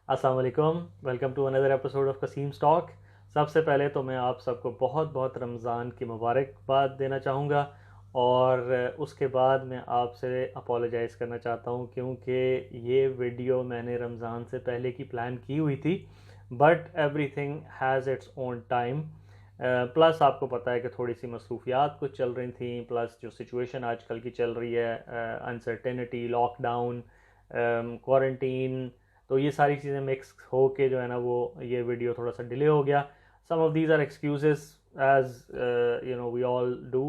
अस्सलाम वालेकुम, welcome to another episode of Qasim stock. सबसे पहले तो मैं आप सबको बहुत बहुत रमज़ान की मुबारकबाद देना चाहूँगा और उसके बाद मैं आपसे अपोलोजाइज़ करना चाहता हूँ क्योंकि ये वीडियो मैंने रमज़ान से पहले की प्लान की हुई थी, but everything has its own time. Plus आपको पता है कि थोड़ी सी मसरूफियात कुछ चल रही थी, प्लस जो सिचुएशन आजकल की चल रही है, अनसर्टेनिटी, लॉकडाउन, क्वारंटीन, तो ये सारी चीज़ें मिक्स हो के जो है ना वो ये वीडियो थोड़ा सा डिले हो गया। Some of these are excuses as we all do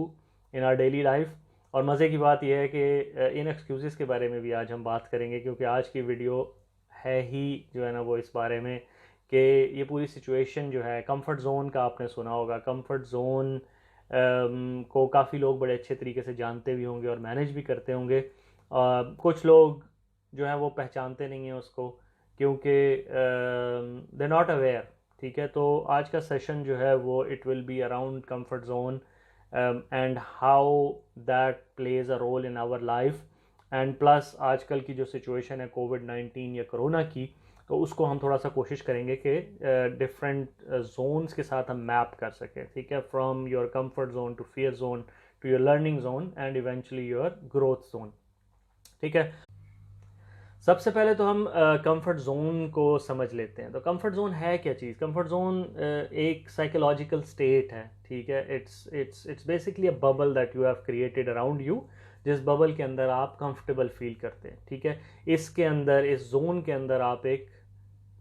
in our daily life. और मज़े की बात यह है कि इन एक्सक्यूज़ के बारे में भी आज हम बात करेंगे, क्योंकि आज की वीडियो है ही जो है ना वो इस बारे में कि ये पूरी सिचुएशन जो है कंफर्ट जोन का, आपने सुना होगा कंफर्ट जोन को काफ़ी लोग बड़े अच्छे तरीके से जानते भी होंगे और मैनेज भी करते होंगे। कुछ लोग जो है वो पहचानते नहीं हैं उसको, क्योंकि दे नॉट अवेयर। ठीक है, तो आज का सेशन जो है वो it will be around comfort zone and how that plays a role in our life. And plus आजकल की जो सिचुएशन है कोविड-19 या कोरोना की, तो उसको हम थोड़ा सा कोशिश करेंगे कि डिफरेंट जोन्स के साथ हम मैप कर सकें। ठीक है, from your comfort zone to fear zone to your learning zone and eventually your growth zone. ठीक है, सबसे पहले तो हम कंफर्ट जोन को समझ लेते हैं। तो कंफर्ट जोन है क्या चीज़? कंफर्ट जोन एक साइकोलॉजिकल स्टेट है। ठीक है, it's basically a bubble that you have created around you, जिस बबल के अंदर आप कंफर्टेबल फील करते हैं। ठीक है, इसके अंदर, इस जोन के अंदर आप एक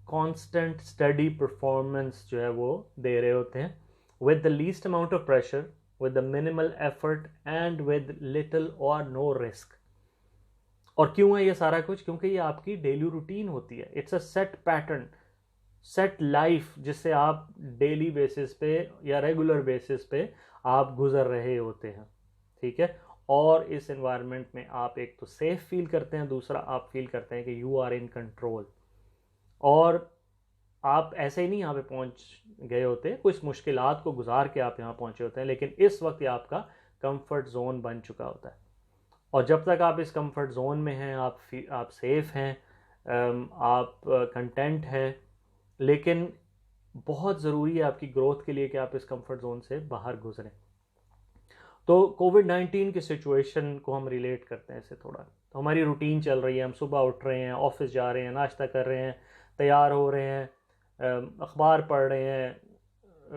कांस्टेंट स्टडी परफॉर्मेंस जो है वो दे रहे होते हैं, with the least amount of pressure, with the minimal effort and with little और नो रिस्क। और क्यों है ये सारा कुछ? क्योंकि ये आपकी डेली रूटीन होती है। It's a set pattern, set life, जिससे आप डेली बेसिस पे या रेगुलर बेसिस पे आप गुजर रहे होते हैं। ठीक है, और इस एनवायरनमेंट में आप एक तो सेफ फील करते हैं, दूसरा आप फील करते हैं कि यू आर इन कंट्रोल। और आप ऐसे ही नहीं यहाँ पे पहुंच गए होते, कुछ मुश्किलात को गुजार के आप यहाँ पहुंचे होते हैं, लेकिन इस वक्त ये आपका कंफर्ट जोन बन चुका होता है। और जब तक आप इस कंफर्ट जोन में हैं, आप सेफ हैं, आप कंटेंट हैं, लेकिन बहुत ज़रूरी है आपकी ग्रोथ के लिए कि आप इस कंफर्ट जोन से बाहर गुजरें। तो कोविड-19 की सिचुएशन को हम रिलेट करते हैं इससे थोड़ा। तो हमारी रूटीन चल रही है, हम सुबह उठ रहे हैं, ऑफिस जा रहे हैं, नाश्ता कर रहे हैं, तैयार हो रहे हैं, अखबार पढ़ रहे हैं।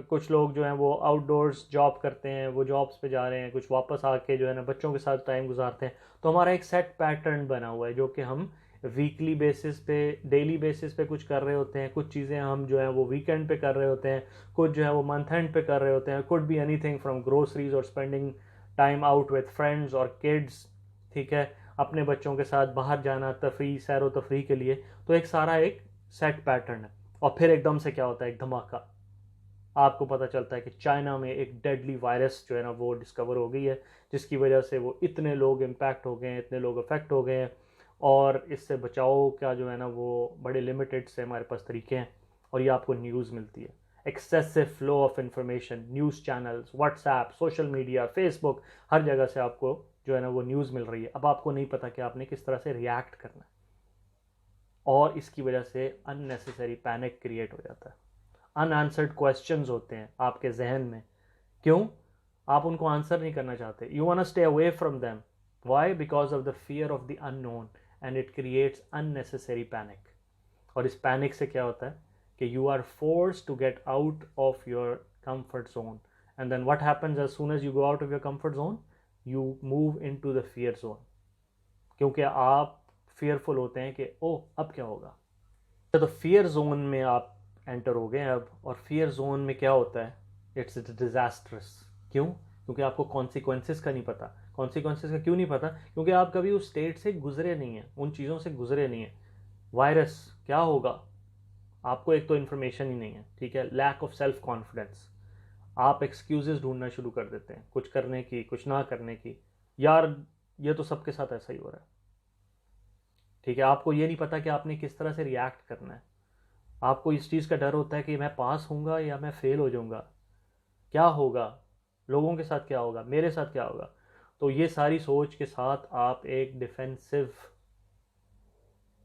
कुछ लोग जो हैं वो आउटडोर्स जॉब करते हैं, वो जॉब्स पे जा रहे हैं, कुछ वापस आके जो है ना बच्चों के साथ टाइम गुजारते हैं। तो हमारा एक सेट पैटर्न बना हुआ है जो कि हम वीकली बेसिस पे, डेली बेसिस पे कुछ कर रहे होते हैं। कुछ चीज़ें हम जो है वो वीकेंड पे कर रहे होते हैं, कुछ जो है वो मंथ एंड पे कर रहे होते हैं। Could be anything from groceries और spending time out with friends और किड्स। ठीक है, अपने बच्चों के साथ बाहर जाना, तफरी, सैर व तफरी के लिए। तो एक सारा एक सेट पैटर्न है। और फिर एकदम से क्या होता है, एक धमाका। आपको पता चलता है कि चाइना में एक डेडली वायरस जो है ना वो डिस्कवर हो गई है, जिसकी वजह से वो इतने लोग इम्पैक्ट हो गए हैं, इतने लोग अफेक्ट हो गए हैं। और इससे बचाव का जो है ना वो बड़े लिमिटेड से हमारे पास तरीके हैं। और ये आपको न्यूज़ मिलती है, excessive flow of information, news channels, WhatsApp, social media, Facebook, हर जगह से आपको जो है ना वो न्यूज़ मिल रही है। अब आपको नहीं पता कि आपने किस तरह से रिएक्ट करना है, और इसकी वजह से अननेसेसरी पैनिक क्रिएट हो जाता है। अनआंसर्ड क्वेश्चंस होते हैं आपके जहन में। क्यों? आप उनको आंसर नहीं करना चाहते। You want to stay away from them. Why? Because of the fear of the unknown, and it creates unnecessary panic. और इस पैनिक से क्या होता है कि you are force to get out of your comfort zone, and then what happens as soon as you go out of your comfort zone, you move into the fear zone. क्योंकि आप fearful होते हैं कि ओह अब क्या होगा। तो fear zone में आप एंटर हो गए अब। और फियर जोन में क्या होता है? It's disastrous. क्यों? क्योंकि आपको कॉन्सिक्वेंसेस का नहीं पता। कॉन्सिक्वेंसेस का क्यों नहीं पता? क्योंकि आप कभी उस स्टेट से गुजरे नहीं हैं, उन चीज़ों से गुजरे नहीं हैं। वायरस क्या होगा, आपको एक तो इन्फॉर्मेशन ही नहीं है। ठीक है, लैक ऑफ सेल्फ कॉन्फिडेंस, आप एक्सक्यूजेस ढूंढना शुरू कर देते हैं कुछ करने की, कुछ ना करने की। यार ये तो सबके साथ ऐसा ही हो रहा है। ठीक है, आपको ये नहीं पता कि आपने किस तरह से रिएक्ट करना है। आपको इस चीज़ का डर होता है कि मैं पास होऊंगा या मैं फेल हो जाऊंगा, क्या होगा, लोगों के साथ क्या होगा, मेरे साथ क्या होगा। तो ये सारी सोच के साथ आप एक defensive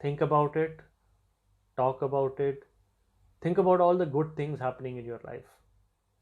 think about it, talk about it, think about all the good things happening in your life.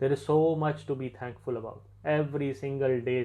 There is so much to be thankful about. Every single day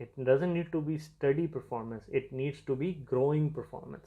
it doesn't need to be steady performance, it needs to be growing performance.